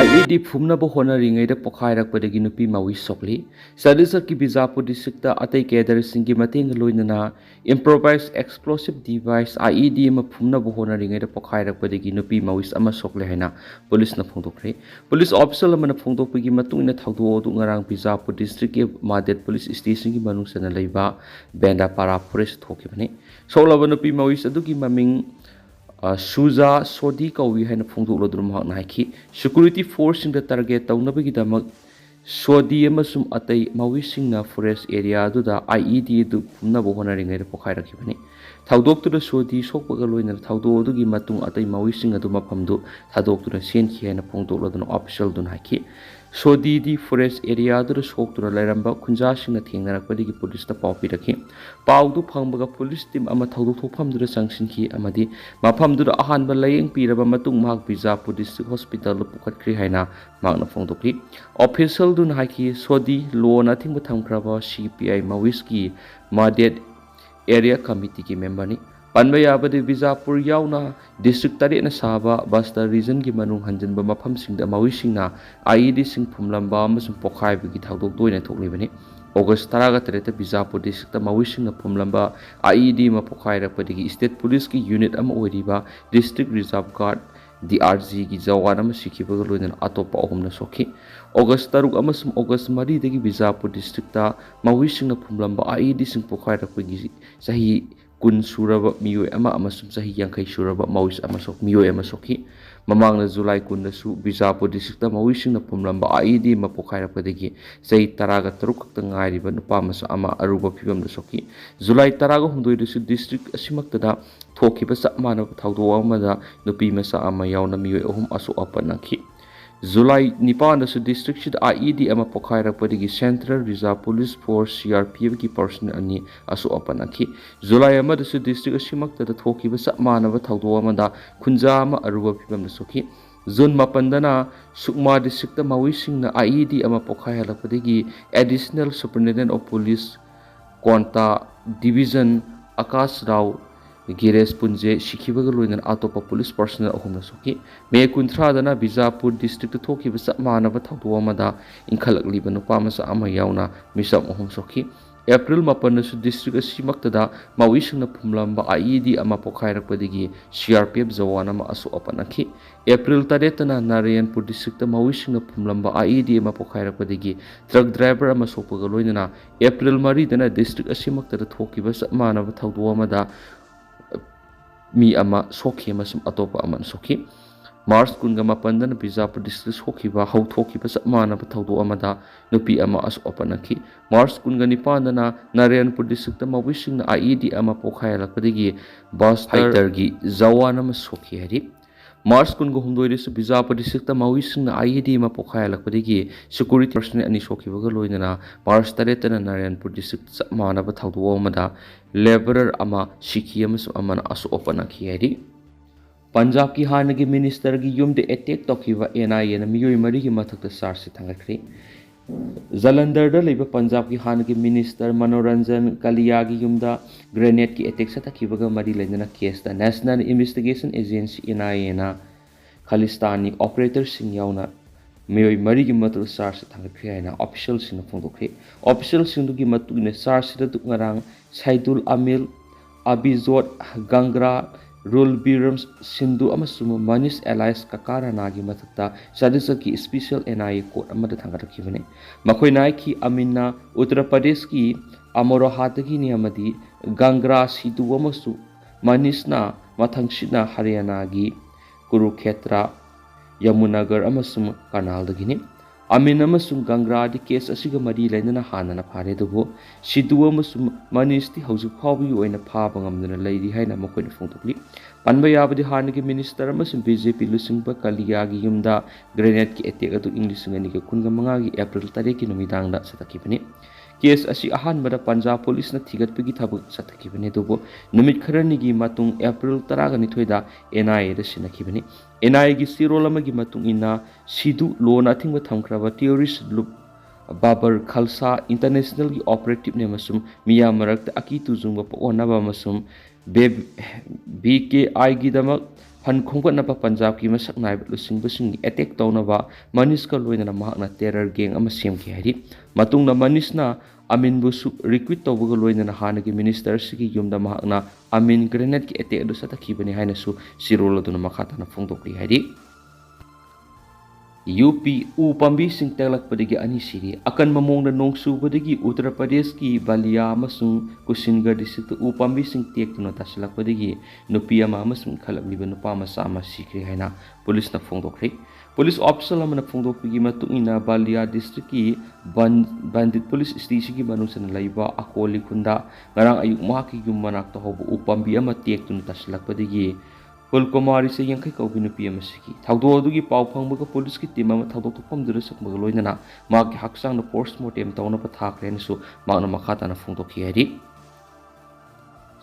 IED phumnaba hotnaringai pokhaibada Nupi mawi sokli Sadisar ki Bijapur district atai cadre singi mateng loinana improvised explosive device IED ma phumnaba hotnaringai pokhaibada Nupi mawi ama sokle haina police na phongdokre police officer lamana phongdokpagi matungina thaudo du ngarang Bijapur district ke Madet police station ki manung sana leiba benda para forest thokibane solaba Nupi mawi adugi maming Suza Sodi Kawi haina phongdok lodrum hak naiki security force in the target taunabagi damak Sodi amasum atai mawising na forest area duda IED du phumna bo hotnaringai pokhai rakhibani thaudok tu Sodi sokpaga loina thaudo dugi matung atai mawising adu maphamdu thadok tu sen khi haina phongdok lodun official dun haiki Sodi di forest area du sok tu lairamba khunja sing na thengnarakpadi police ta pau pirakhi pau du phangbaga police team ama thaudok thokpham du sangsin khi amadi mafam du ahan ba layeng piraba matung mak Bijapur district hospital pukhatkri haina magna phongdokli official dun haiki Sodi law na thingba thamkraba CPI mawiski Madet area committee ki member ni Panbaya abadi Bijapur yauna district tari na saba basta region ki manung hanjan ba mafam sing da mawising na IED sing phumlamba amasung pokhaiba ki thaudok doina thoklibani August 13 Bijapur district mawising na phumlamba IED ma pokhairapadi state police ki unit ama oiriba district reserve guard DRG ki jawan ama sikhibaga loina atopa ahumna sokhi August 3 amasum August 3 dagi Bijapur district ta mawising na phumlamba IED sing pokhairapagi sahi kun suraba miyoi ama amasum sahi yangkai suraba mawis amasok miyoi amasokhi mamangna July kun nasu Bijapur district mawising na phumlamba IED ma pokhairapadi sahi 13 khakta ngairiba nupa masa ama aruba phibam sokhi July 13 dusu district asimaktada thokiba samana thaudo amada nupi masa ama yauna miyoi ahum asu apanakhi July Nipan su district shid IED ama pokhairapadi Central Reserve Police Force CRPF ki personnel ani asu apanakhi July ama su district asimakta da thokiba samana thaudo amada khunja ama aruba phibam sokhi June mapandana Sukma district mawising na IED ama pokhairapadi additional superintendent of police Konta division Akash Rao Gires Punje Shikibaga loina atopa police personnel ahumna sokhi May 13 dana Bijapur district thokiba samana thaudo amada inkhalakliba nupa masa ama yauna misam ahum sokhi April 8 su district asimaktada mawising na phumlamba IED ama pokhairapadi CRPF jawan ama asu apanakhi April 3 na Narayanpur district mawising na phumlamba IED ama pokhairapadi truck driver ama sopaga loina April 3 dana district asimaktada thokiba samana thaudo amada mi ama sokhi amasum atopa aman sokhi March kunga mapandana Bijapur district sokhiba hauthokiba samana thaudo amada nupi ama asu apanakhi March kunga nipandana Narayanpur district mawising na IED ama pokhairapadi Buster gi jawan ama sokhi hari March kunga humdoi su Bijapur district mawising na IED ma pokhairapadi security personnel ani sokhibaga loina March 3 na Narayanpur district samana thaudo amada laborer ama sikhi amasum amana asu apanakhi hari Punjab ki Hanagi Minister ki yumde attack tokiba NIA na miyoi mari ki mathakta charge thangakri Jalandhar da leiba Punjab ki Hanagi Minister Manoranjan Kalia ki yumda grenade ki attack sathakibaga mari leinana case da National Investigation Agency NIA na Khalistani operator sing yauna miyoi mari ki mathakta charge thangakri haina official sing phongdokri official sing du ki matugine charge da duk ngarang Saidul Amil Abizot Gangra Rule Birams Sindhu amasum Manish Elias Kakara nagi mathakta sadisa ki special NIA court amada thangarakibane makhoi nai ki Amina Uttar Pradesh ki Amorohatagi ni amadi Gangra Sidhu amasu Manish na mathangshina Haryana gi Kurukshetra Yamunagar amasum Karnal dagini Amin amasum Gangra di case asiga mari lainana hanana phare dubo Sidhu amasum Manish ti hauju phawi oina phaba ngamdana leiri haina makoina phongtokli Panbaya abadi Hanagi Minister amasum BJP lusingba Kalia gi yumda grenade ki attack atu English ngani ki kunga manga gi April 3 ki numidang da satakibani case asi ahan bada Punjab police na thigatpagi thabuk satakibani dubo numit kharani gi matung April 12 da NIA da sinakibani NIA gi sirol amagi matung ina Sidhu lona thingba thamkraba terrorist loop Babar Khalsa International की operative ने मसुम मिया मरक्त अकी Tunjung पोनबा मसुम BKI की दमक हन खोंगनबा पंजाब की मसक नाइब लुसिंग busing attack तौनबा Manish का लोइना महकना terror gang अमा सेमखि हाइदि मतुंगना मनीषना अमीन बुसु recruit तौबग लोइना हानगी minister सिगी युमदा महकना अमीन grenade की attack अदु सतखिबनि हाइनसु सिरोल अदुना मखाताना फोंदोकली हाइदि यूपी उ पम्बीसिंग तेलकपदगी अनि सिरि अकन ममोंगना नोंगसुबदगी उत्तर प्रदेश की बालिया अमसुंग कुशिनगर डिस्ट्रिक्ट उ पम्बीसिंग तेक्तुना तासलकपदगी नुपी अमा अमसुंग खलबलिबा नुपा मसा अमा सिख्रे हाइना पुलिसना फोंदोखरे पुलिस ऑफिसर अमना फोंदोकपगी मतुंगिना बालिया डिस्ट्रिक्ट की बंदित पुलिस स्टेशन की मनुसन लैबा Akoli खुंदा ngaraang ayuk mahaki yung manak to hobo upambi ama tektun taslakpadigi Kulkumari से यंखै कौबी नुपी अमसिकी थाउदो अदुगी पाउ फंगबगा पुलिस की टीम अमा थाउदो तोफम दुर सकबगा लोइनना मागी हक्सांग न पोस्टमार्टम तौना पथाखरेनसु मागना मखाताना फोंदोखि हाइदि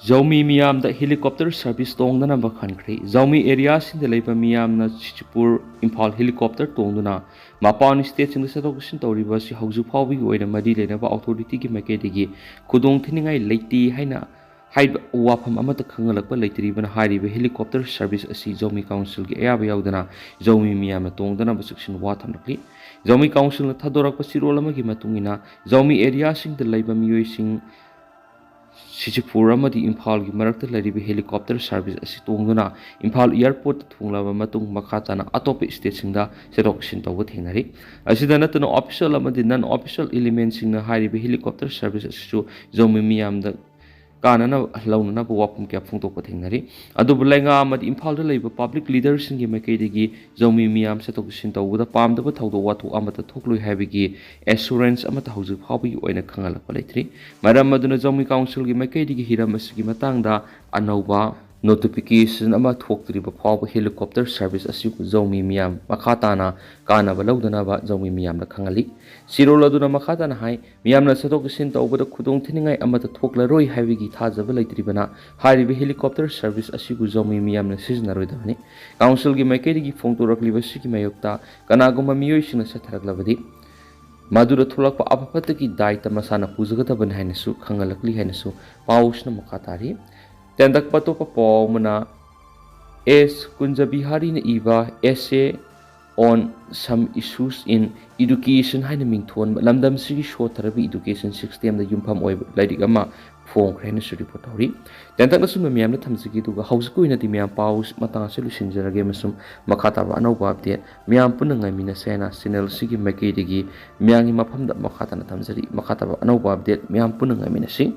Zaumi मियाम द हेलीकॉप्टर सर्विस तोंगदना बखनख्रे Zaumi एरिया सिंद लेबा मियाम न चिचपुर इम्फाल हेलीकॉप्टर तोंगदना मापान स्टेट सिंद सतोकसिन तौरिबा सि हौजु फावबी ओइना मदी लेनबा अथॉरिटी की मकेदिगी खुदोंग थिनिंगाई लेति हाइना हाइब वाफम अमत खंगलकपा लेतरिबना हारिबे हेलीकॉप्टर सर्विस असि Zaumi काउंसिल की अयाबा यावदना Zaumi मियाम तोंगदना बसक्सिन वाथमलकली Zaumi काउंसिल थादोरकपा सिरोल अमगी मतुंगिना Zaumi एरिया सिंद लेबा मियोइसिंग Sichipur amadi Imphal gi marakta laribi helicopter service asi tongduna Imphal airport thunglaba matung makhatana atop state singda serok sin tawba thengnari asida natuna official amadi non official elements singna haribi helicopter service asi Zaumi miyam da kanana launana wapum kya phungtokpa thengnari adubu lenga amadi Imphal da leiba public leaders singi makeidigi Zaumi miyam setok sin tawda pamdaba thawdo watu amata thokloi habigi assurance amata hauju phabi oina khangalakpa leitri maram maduna Zaumi council gi makeidigi hiram asigi matangda anauba notification ama thoktriba phawa helicopter service asi Zaumi miyam makhatana kana balawdana ba Zaumi miyam na khangali sirol aduna makhatana hai miyam na satok sin tawbada khudong thiningai amata thoklaroi habigi thajaba leitribana haribe helicopter service asi Zaumi miyam na siznaroidani council gi makeidigi phongtorakliba sigi mayokta kanaguma miyoi sina satharaklabadi Madura thulakpa apapataki daita masana pujagataban hainasu khangalakli hainasu pausna makhatari Tendak pato pa po muna S. Kunjabihari na iba essay on some issues in education hai na mingthon lamdam sigi show therapy education system da yumpham oi laidik ama phong khrena su report hori tentak na sum miyam na thamsigi duga hausko ina ti miyam paus mata solution jarage masum makhata ba anau ba update miyam punangai mina sena channel sigi make digi miyangi mafam da makhata na thamjari makhata ba anau ba update miyam punangai mina sing